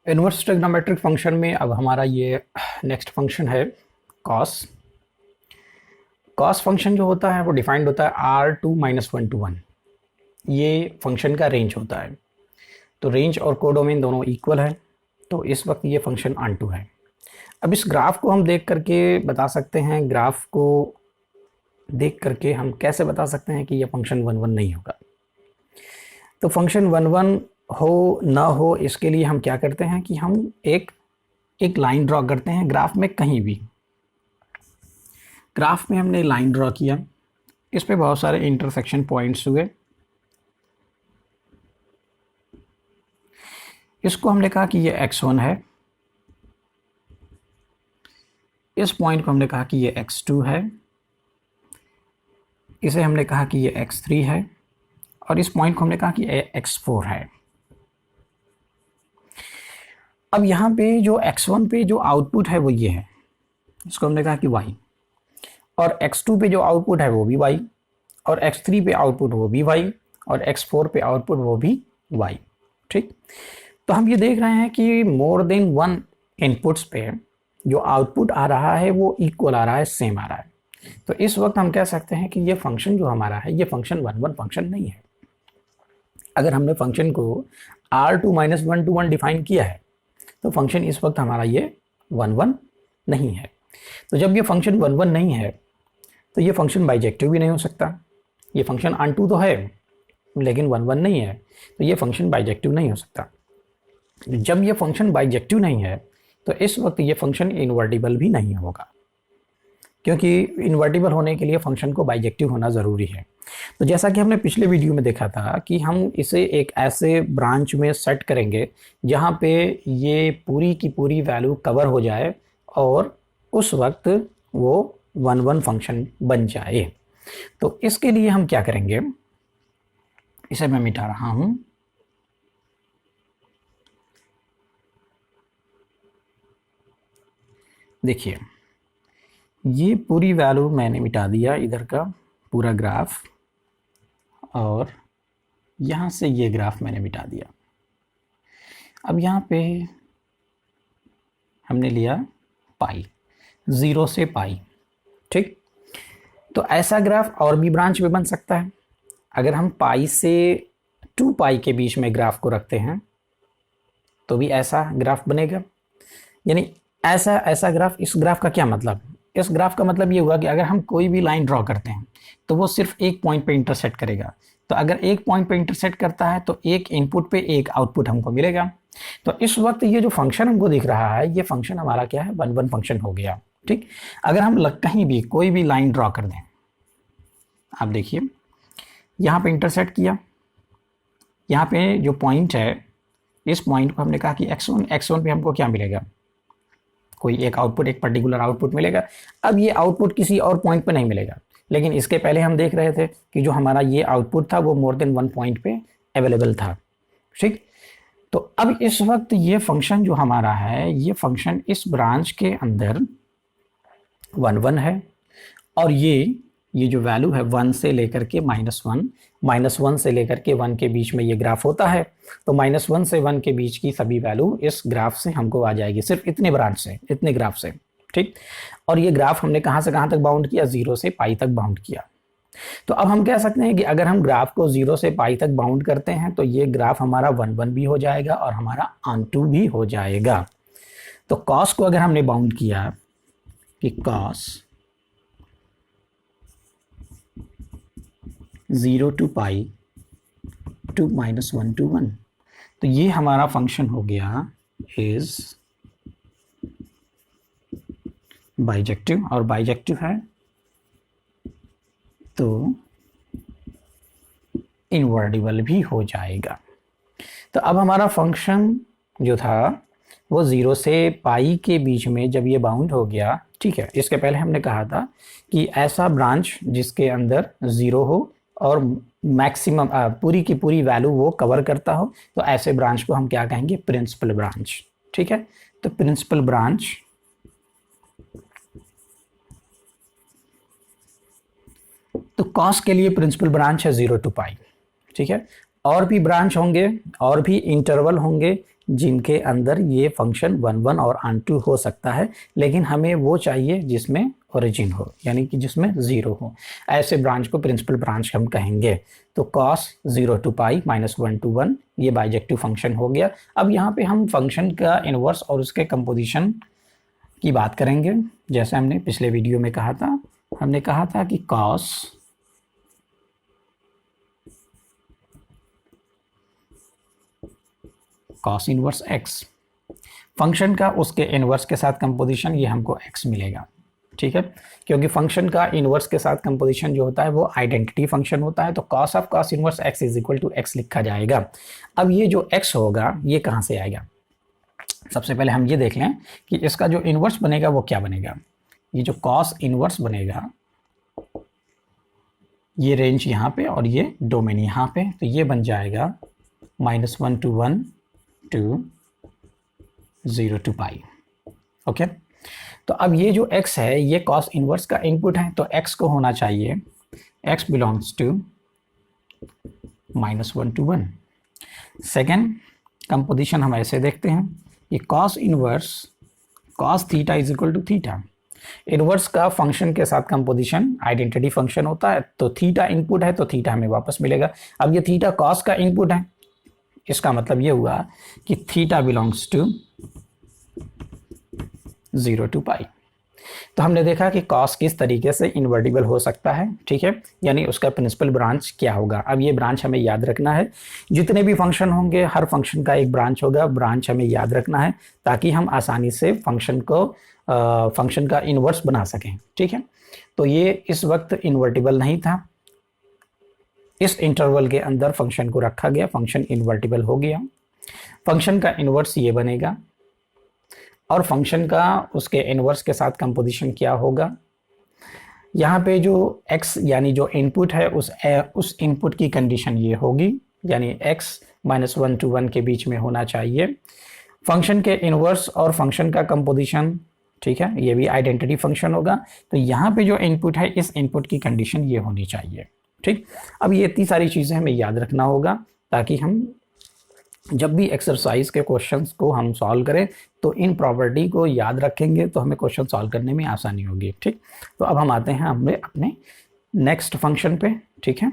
Inverse trigonometric function में अब हमारा ये नेक्स्ट फंक्शन है कॉस। कॉस फंक्शन जो होता है वो डिफाइंड होता है R2-1 to 1। ये फंक्शन का रेंज होता है। तो रेंज और कोडोमेन दोनों इक्वल है, तो इस वक्त ये फंक्शन ऑन टू है। अब इस ग्राफ को हम देख करके बता सकते हैं, ग्राफ को देख करके हम कैसे बता सकते हैं कि ये फंक्शन 1-1 नहीं होगा। तो फंक्शन 1-1 हो ना हो, इसके लिए हम क्या करते हैं कि हम एक लाइन ड्रॉ करते हैं ग्राफ में। कहीं भी ग्राफ में हमने लाइन ड्रॉ किया, इस पे बहुत सारे इंटरसेक्शन पॉइंट्स हुए। इसको हमने कहा कि ये x1 है, इस पॉइंट को हमने कहा कि ये x2 है, इसे हमने कहा कि ये x3 है, और इस पॉइंट को हमने कहा कि ये x4 है। अब यहाँ पे जो x1 पे जो आउटपुट है वो ये है, इसको हमने कहा कि y, और x2 पे जो आउटपुट है वो भी y, और x3 पे आउटपुट वो भी y, और x4 पे आउटपुट वो भी y। ठीक, तो हम ये देख रहे हैं कि मोर देन वन इनपुट्स पे जो आउटपुट आ रहा है वो इक्वल आ रहा है, सेम आ रहा है। तो इस वक्त हम कह सकते हैं कि ये फंक्शन जो हमारा है ये फंक्शन 1-1 फंक्शन नहीं है। अगर हमने फंक्शन को R2-1 to 1 डिफाइन किया है तो फंक्शन इस वक्त हमारा ये 1-1 नहीं है। तो जब ये फंक्शन 1-1 नहीं है तो ये फंक्शन बाइजेक्टिव भी नहीं हो सकता। ये फंक्शन ऑन टू तो है लेकिन 1-1 नहीं है, तो ये फंक्शन बाइजेक्टिव नहीं हो सकता। जब ये फंक्शन बाइजेक्टिव नहीं है तो इस वक्त ये फंक्शन इन्वर्टिबल भी नहीं होगा, क्योंकि इन्वर्टिबल होने के लिए फंक्शन को बाइजेक्टिव होना ज़रूरी है। तो जैसा कि हमने पिछले वीडियो में देखा था कि हम इसे एक ऐसे ब्रांच में सेट करेंगे जहाँ पे ये पूरी की पूरी वैल्यू कवर हो जाए और उस वक्त वो 1-1 फंक्शन बन जाए। तो इसके लिए हम क्या करेंगे, इसे मैं मिटा रहा हूँ। देखिए ये पूरी वैल्यू मैंने मिटा दिया, इधर का पूरा ग्राफ, और यहाँ से ये ग्राफ मैंने मिटा दिया। अब यहाँ पे हमने लिया पाई, 0 से पाई। ठीक, तो ऐसा ग्राफ और भी ब्रांच में बन सकता है। अगर हम पाई से 2 पाई के बीच में ग्राफ को रखते हैं तो भी ऐसा ग्राफ बनेगा। यानी ऐसा ग्राफ, इस ग्राफ का क्या मतलब, इस ग्राफ का मतलब ये हुआ कि अगर हम कोई भी लाइन ड्रॉ करते हैं तो वो सिर्फ एक पॉइंट पे इंटरसेक्ट करेगा। तो अगर एक पॉइंट पे इंटरसेक्ट करता है तो एक इनपुट पे एक आउटपुट हमको मिलेगा। तो इस वक्त ये जो फंक्शन हमको दिख रहा है ये फंक्शन हमारा क्या है, 1-1 फंक्शन हो गया। ठीक, अगर हम कहीं भी कोई भी लाइन ड्रॉ कर दें, आप देखिए यहाँ पे इंटरसेक्ट किया, यहाँ पे जो पॉइंट है इस पॉइंट को हमने कहा कि x1 पे हमको क्या मिलेगा, कोई एक आउटपुट, एक पर्टिकुलर आउटपुट मिलेगा। अब ये आउटपुट किसी और पॉइंट पे नहीं मिलेगा, लेकिन इसके पहले हम देख रहे थे कि जो हमारा ये आउटपुट था वो मोर देन वन पॉइंट पे अवेलेबल था। ठीक, तो अब इस वक्त ये फंक्शन जो हमारा है ये फंक्शन इस ब्रांच के अंदर 1-1 है, और ये जो वैल्यू है 1 से लेकर के -1 से लेकर के 1 के बीच में ये ग्राफ होता है। तो -1 से 1 के बीच की सभी वैल्यू इस ग्राफ से हमको आ जाएगी, सिर्फ इतने ब्रांच से, इतने ग्राफ से। ठीक, और ये ग्राफ हमने कहाँ से कहाँ तक बाउंड किया, 0 से पाई तक बाउंड किया। तो अब हम कह सकते हैं कि अगर हम ग्राफ को 0 से पाई तक बाउंड करते हैं तो ये ग्राफ हमारा 1-1 भी हो जाएगा और हमारा ऑन-टू भी हो जाएगा। तो कॉस को अगर हमने बाउंड किया कि cos 0 to pi to -1 to 1, तो ये हमारा फंक्शन हो गया इज बाइजेक्टिव, और बाइजेक्टिव है तो इनवर्टिबल भी हो जाएगा। तो अब हमारा फंक्शन जो था वो 0 से पाई के बीच में जब ये बाउंड हो गया, ठीक है, इसके पहले हमने कहा था कि ऐसा ब्रांच जिसके अंदर 0 हो और मैक्सिमम पूरी की पूरी वैल्यू वो कवर करता हो, तो ऐसे ब्रांच को हम क्या कहेंगे, प्रिंसिपल ब्रांच। ठीक है, तो प्रिंसिपल ब्रांच तो कॉस के लिए प्रिंसिपल ब्रांच है 0 to पाई। ठीक है, और भी ब्रांच होंगे और भी इंटरवल होंगे जिनके अंदर ये फंक्शन 1 1 और ऑन2 हो सकता है, लेकिन हमें वो चाहिए जिसमें ओरिजिन हो, यानी कि जिसमें 0 हो। ऐसे ब्रांच को प्रिंसिपल ब्रांच हम कहेंगे। तो cos 0 to pi minus 1 to 1 ये बाइजेक्टिव फंक्शन हो गया। अब यहाँ पे हम फंक्शन का इनवर्स और उसके कंपोजिशन की बात करेंगे। जैसे हमने पिछले वीडियो में कहा था, हमने कहा था कि cos इनवर्स x फंक्शन का उसके इनवर्स के साथ कंपोजिशन, ये हमको x मिलेगा। ठीक है, क्योंकि फंक्शन का इनवर्स के साथ कंपोजिशन जो होता है वो आइडेंटिटी फंक्शन होता है, तो cos of cos inverse x is equal to x लिखा जाएगा। अब ये जो x होगा ये कहाँ से आएगा? सबसे पहले हम ये देख लें कि इसका जो इनवर्स बनेगा वो क्या बनेगा। ये जो cos इनवर्स बनेगा, ये रेंज यहाँ पे और ये डोमेन यहाँ पे, तो ये बन जाएगा -1 to 1 to 0 to pi. Okay, तो अब ये जो x है ये cos इनवर्स का इनपुट है, तो x को होना चाहिए x belongs to -1 to 1। Second composition हम ऐसे देखते हैं, ये cos inverse cos theta is equal to theta. Inverse का फंक्शन के साथ कंपोजिशन आइडेंटिटी फंक्शन होता है, तो थीटा इनपुट है तो थीटा हमें वापस मिलेगा। अब ये थीटा cos का इनपुट है, इसका मतलब ये हुआ कि थीटा बिलोंग्स टू 0 to पाई। तो हमने देखा कि cos किस तरीके से इन्वर्टिबल हो सकता है। ठीक है, यानी उसका प्रिंसिपल ब्रांच क्या होगा। अब ये ब्रांच हमें याद रखना है, जितने भी फंक्शन होंगे हर फंक्शन का एक ब्रांच होगा, ब्रांच हमें याद रखना है ताकि हम आसानी से फंक्शन का इन्वर्स बना सकें। ठीक है, तो ये इस वक्त इन्वर्टिबल नहीं था, इस इंटरवल के अंदर फंक्शन को रखा गया, फंक्शन इन्वर्टिबल हो गया। फंक्शन का इन्वर्स ये बनेगा और फंक्शन का उसके इन्वर्स के साथ कंपोजिशन क्या होगा। यहाँ पे जो x यानी जो इनपुट है उस इनपुट की कंडीशन ये होगी, यानी x -1 to 1 के बीच में होना चाहिए। फंक्शन के इन्वर्स और फंक्शन का कंपोजिशन, ठीक है, ये भी आइडेंटिटी फंक्शन होगा, तो यहाँ पे जो इनपुट है इस इनपुट की कंडीशन ये होनी चाहिए। ठीक, अब ये इतनी सारी चीज़ें हमें याद रखना होगा ताकि हम जब भी एक्सरसाइज के क्वेश्चंस को हम सॉल्व करें तो इन प्रॉपर्टी को याद रखेंगे तो हमें क्वेश्चन सॉल्व करने में आसानी होगी। ठीक, तो अब हम आते हैं अपने नेक्स्ट फंक्शन पे। ठीक है,